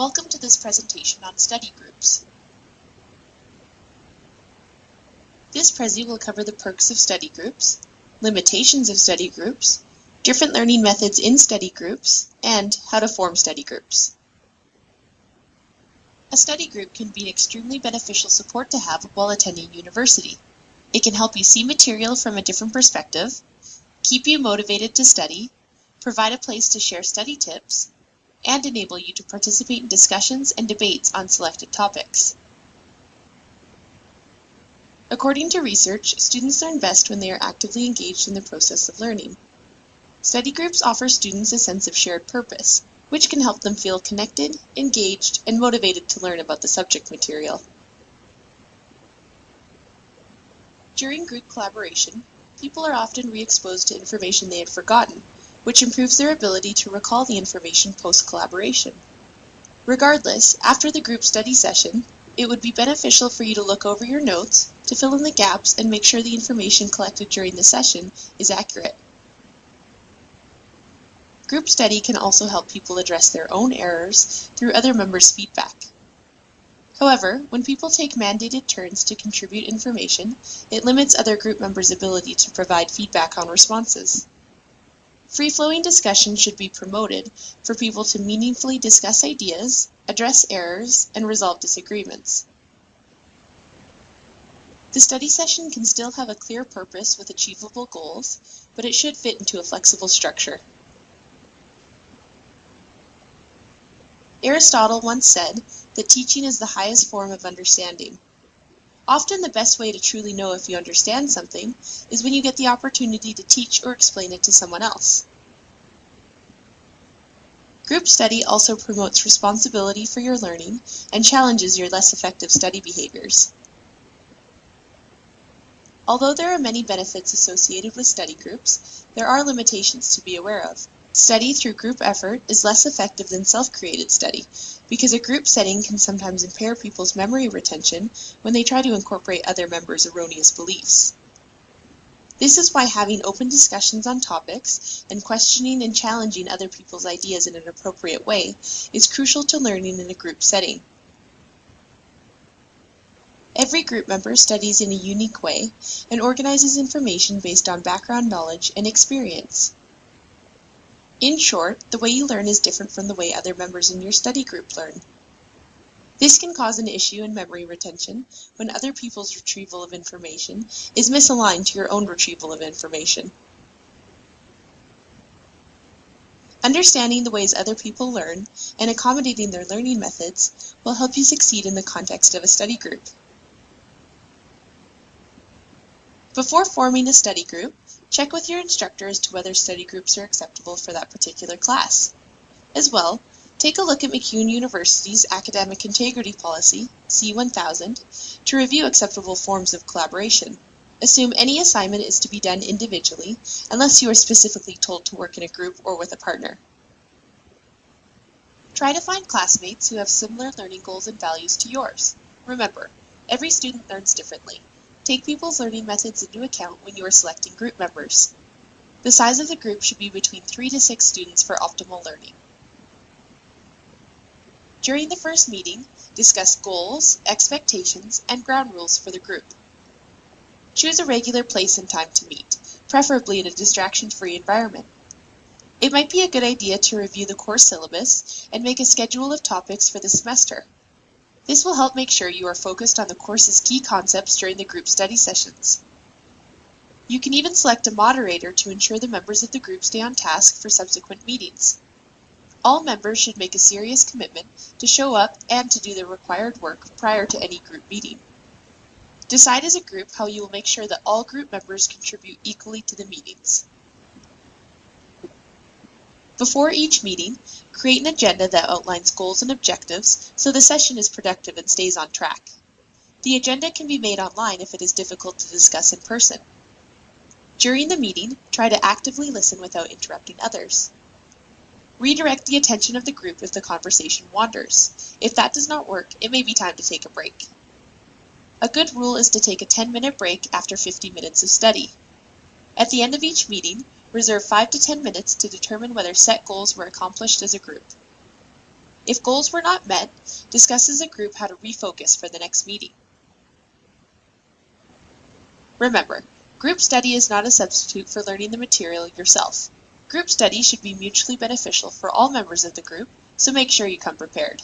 Welcome to this presentation on study groups. This Prezi will cover the perks of study groups, limitations of study groups, different learning methods in study groups, and how to form study groups. A study group can be an extremely beneficial support to have while attending university. It can help you see material from a different perspective, keep you motivated to study, provide a place to share study tips, and enable you to participate in discussions and debates on selected topics. According to research, students learn best when they are actively engaged in the process of learning. Study groups offer students a sense of shared purpose, which can help them feel connected, engaged, and motivated to learn about the subject material. During group collaboration, people are often re-exposed to information they had forgotten, which improves their ability to recall the information post-collaboration. Regardless, after the group study session, it would be beneficial for you to look over your notes, to fill in the gaps, and make sure the information collected during the session is accurate. Group study can also help people address their own errors through other members' feedback. However, when people take mandated turns to contribute information, it limits other group members' ability to provide feedback on responses. Free-flowing discussion should be promoted for people to meaningfully discuss ideas, address errors, and resolve disagreements. The study session can still have a clear purpose with achievable goals, but it should fit into a flexible structure. Aristotle once said that teaching is the highest form of understanding. Often the best way to truly know if you understand something is when you get the opportunity to teach or explain it to someone else. Group study also promotes responsibility for your learning and challenges your less effective study behaviors. Although there are many benefits associated with study groups, there are limitations to be aware of. Study through group effort is less effective than self-created study, because a group setting can sometimes impair people's memory retention when they try to incorporate other members' erroneous beliefs. This is why having open discussions on topics and questioning and challenging other people's ideas in an appropriate way is crucial to learning in a group setting. Every group member studies in a unique way and organizes information based on background knowledge and experience. In short, the way you learn is different from the way other members in your study group learn. This can cause an issue in memory retention when other people's retrieval of information is misaligned to your own retrieval of information. Understanding the ways other people learn and accommodating their learning methods will help you succeed in the context of a study group. Before forming a study group, check with your instructor as to whether study groups are acceptable for that particular class. As well, take a look at MacEwan University's Academic Integrity Policy, C1000, to review acceptable forms of collaboration. Assume any assignment is to be done individually, unless you are specifically told to work in a group or with a partner. Try to find classmates who have similar learning goals and values to yours. Remember, every student learns differently. Take people's learning methods into account when you are selecting group members. The size of the group should be between 3 to 6 students for optimal learning. During the first meeting, discuss goals, expectations, and ground rules for the group. Choose a regular place and time to meet, preferably in a distraction-free environment. It might be a good idea to review the course syllabus and make a schedule of topics for the semester. This will help make sure you are focused on the course's key concepts during the group study sessions. You can even select a moderator to ensure the members of the group stay on task for subsequent meetings. All members should make a serious commitment to show up and to do the required work prior to any group meeting. Decide as a group how you will make sure that all group members contribute equally to the meetings. Before each meeting, create an agenda that outlines goals and objectives so the session is productive and stays on track. The agenda can be made online if it is difficult to discuss in person. During the meeting, try to actively listen without interrupting others. Redirect the attention of the group if the conversation wanders. If that does not work, it may be time to take a break. A good rule is to take a 10-minute break after 50 minutes of study. At the end of each meeting, reserve 5 to 10 minutes to determine whether set goals were accomplished as a group. If goals were not met, discuss as a group how to refocus for the next meeting. Remember, group study is not a substitute for learning the material yourself. Group study should be mutually beneficial for all members of the group, so make sure you come prepared.